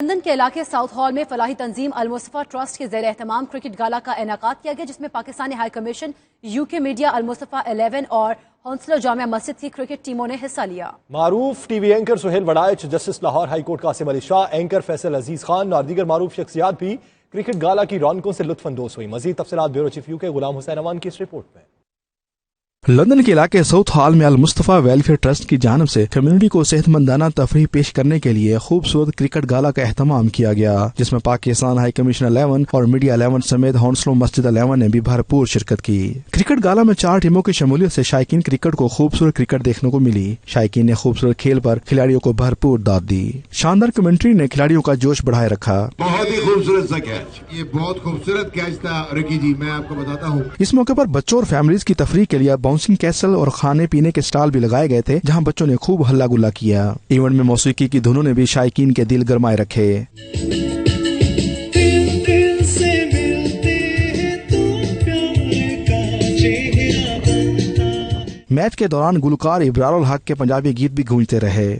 London के इलाके south hall में फलाही तंजीम अल-मुस्तफा ट्रस्ट के ज़ेर एहतमाम क्रिकेट गाला का इनेकाद किया गया, जिसमें Pakistani high commission, UK media, Al-Mustafa 11 और हौंसला जामिया मस्जिद की क्रिकेट टीमों ने हिस्सा लिया। मारूफ TV anchor Suhail Warraich, justice Lahore high court Qasim Ali Shah, anchor Faisal Aziz Khan और दीगर मारूफ शख्सियात भी क्रिकेट गाला की रौनकों से लुत्फानंदोज हुई। मजीद तफसीलात bureau chief UK Ghulam Hussain Awan की इस रिपोर्ट में। लंदन के इलाके साउथ हॉल में अल-मुस्तफा वेलफेयर ट्रस्ट की जानिब से कम्युनिटी को सेहतमंदाना तफरीह पेश करने के लिए खूबसूरत क्रिकेट गाला का एहतमाम किया गया, जिसमें पाकिस्तान हाई कमीशन 11 और मीडिया 11 समेत हौंसला मस्जिद 11 ने भी भरपूर शिरकत की। क्रिकेट गाला में 4 टीमों की शमूलियत से शायकीन क्रिकेट को खूबसूरत क्रिकेट देखने को मिली। शायकीन ने खूबसूरत खेल पर खिलाड़ियों को भरपूर दाद दी। शानदार कमेंट्री ने खिलाड़ियों का जोश बढ़ाए रखा। बहुत ही खूबसूरत सा कैच, ये बहुत खूबसूरत कैच था रिकी जी, मैं आपको बताता हूँ। इस मौके पर बच्चों और फैमिलीज की तफरीह के लिए बाउंसिंग कैसल और खाने पीने के स्टॉल भी लगाए गए थे, जहां बच्चों ने खूब हल्ला गुल्ला किया। इवेंट में मौसीकी की धुनों ने भी शायकीन के दिल गरमाए रखे। मैच के दौरान गुलकार इब्रारुल हक के पंजाबी गीत भी गूंजते रहे।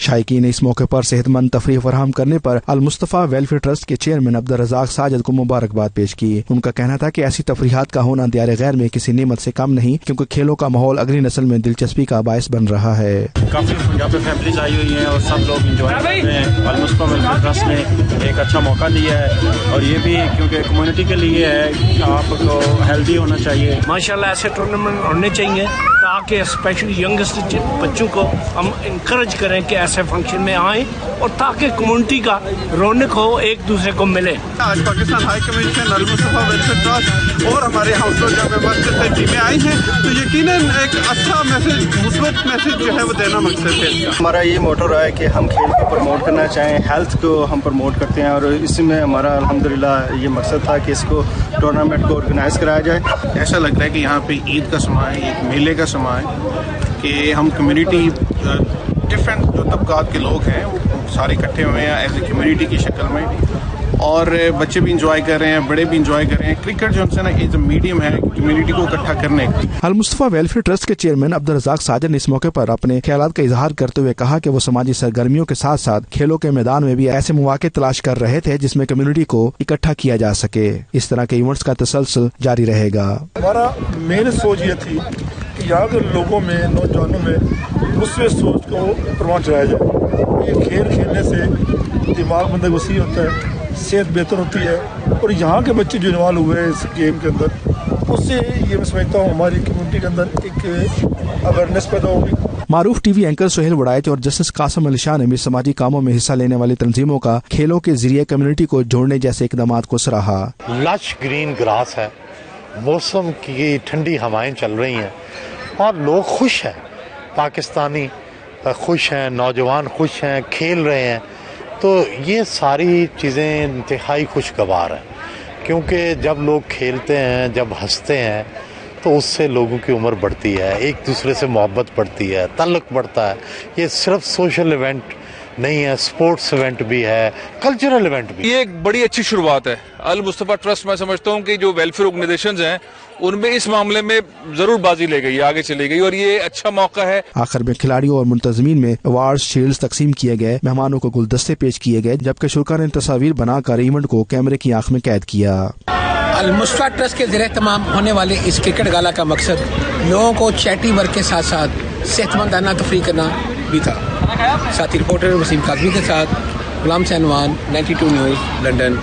शायकीन ने इस मौके पर सेहतमंद तफरीह फराहम करने पर अल-मुस्तफा वेलफेयर ट्रस्ट के चेयरमैन अब्दुल रज़ाक साजिद को मुबारकबाद पेश की। उनका कहना था कि ऐसी तफरीहात का होना दियारे गैर में किसी नेमत से कम नहीं, क्योंकि खेलों का माहौल अगली नस्ल में दिलचस्पी का बायस बन रहा है। काफी पंजाबी फैमिलीज आई हुई हैं और सब लोग एंजॉय कर रहे हैं। अल-मुस्तफा वेलफेयर ट्रस्ट ने एक अच्छा मौका दिया है और ये भी क्योंकि कम्युनिटी के लिए है, आपको हेल्दी होना चाहिए। माशाल्लाह ऐसे टूर्नामेंट होने चाहिए ताकि स्पेशली यंगस्ट बच्चों को हम इंकरेज करें कि ऐसे फंक्शन में आए और ताकि कम्युनिटी का रौनक हो, एक दूसरे को मिले। आज Pakistan high commission, Al Mustafa welfare trust और हमारे हौसला जामिया मस्जिद से टीमें आई हैं, तो यकीनन एक अच्छा मैसेज, मुस्बत मैसेज जो है वो देना मकसद है। हमारा ये मोटो रहा है कि हम खेल को प्रमोट करना चाहें, हेल्थ को हम प्रमोट करते हैं और इसमें हमारा अल्हम्दुलिल्लाह ये मकसद था कि इसको टूर्नामेंट को ऑर्गेनाइज कराया जाए। ऐसा लग रहा है कि यहाँ पे ईद का समय है, एक मेले का समय है कि हम कम्युनिटी डिफरेंट जो तबकात के लोग हैं वो सारे इकट्ठे हुए हैं एज ए कम्युनिटी की शक्ल में, और बच्चे भी इंजॉय कर रहे हैं, बड़े भी इंजॉय कर रहे हैं। क्रिकेट जो है ना एक मीडियम है कम्युनिटी को इकट्ठा करने का। अल-मुस्तफा वेलफेयर ट्रस्ट के चेयरमैन अब्दुल रज़ाक साजिद ने इस मौके पर अपने ख्यालात का इजहार करते हुए कहा कि वो समाजी सरगर्मियों के साथ साथ खेलों के मैदान में भी ऐसे मौके तलाश कर रहे थे जिसमें कम्युनिटी को इकट्ठा किया जा सके। इस तरह के इवेंट्स का तसलसल जारी रहेगा। हमारा मेन सोच ये थी कि यहाँ के लोगों में, नौजवानों में मुस्लिम सोच को प्रमाण चलाया जाए। ये खेल खेलने से दिमाग में वसी होता है, सेहत बेहतर होती है, और यहाँ के बच्चे जो इन्वॉल्व हुए हैं इस गेम के अंदर, उससे ये मैं समझता हूँ हमारी कम्युनिटी के अंदर एक अवेयरनेस पैदा होगी। मारूफ टीवी एंकर सुहेल वड़ाइच और जस्टिस कासिम अली शाह ने भी समाजी कामों में हिस्सा लेने वाली तंजीमों का खेलों के जरिए कम्युनिटी को जोड़ने जैसे इकदाम को सराहा। लश ग्रीन ग्रास है, मौसम की ठंडी हवाएं चल रही हैं और लोग खुश हैं, पाकिस्तानी खुश हैं, नौजवान खुश हैं, खेल रहे हैं, तो ये सारी चीज़ें इंतहाई खुशगवार हैं। क्योंकि जब लोग खेलते हैं, जब हंसते हैं, तो उससे लोगों की उम्र बढ़ती है, एक दूसरे से मोहब्बत बढ़ती है, तल्लुक़ बढ़ता है। ये सिर्फ सोशल इवेंट नहीं है, स्पोर्ट्स इवेंट भी है, कल्चरल इवेंट भी। ये एक बड़ी अच्छी शुरुआत है। अल-मुस्तफा ट्रस्ट मैं समझता हूँ कि जो वेलफेयर ऑर्गेनाइजेशंस हैं उनमें इस मामले में जरूर बाजी ले गई, आगे चली गई, और ये अच्छा मौका है। आखिर में खिलाड़ियों और मुंतजमीन में अवार्ड शील्ड्स तकसीम किए गए, मेहमानों को गुलदस्ते पेश किए गए, जबकि शुरा ने तस्वीर बनाकर इवेंट को कैमरे की आंख में कैद किया। अल-मुस्तफा ट्रस्ट के ज़रिए तमाम होने वाले इस क्रिकेट गाला का मकसद लोगों को चैरिटी वर्क के साथ साथ सेहतमंदाना तफरीह करना भी था। साथी रिपोर्टर वसीम काज़मी के साथ गुलाम हुसैन अवान, 92 न्यूज़, लंदन।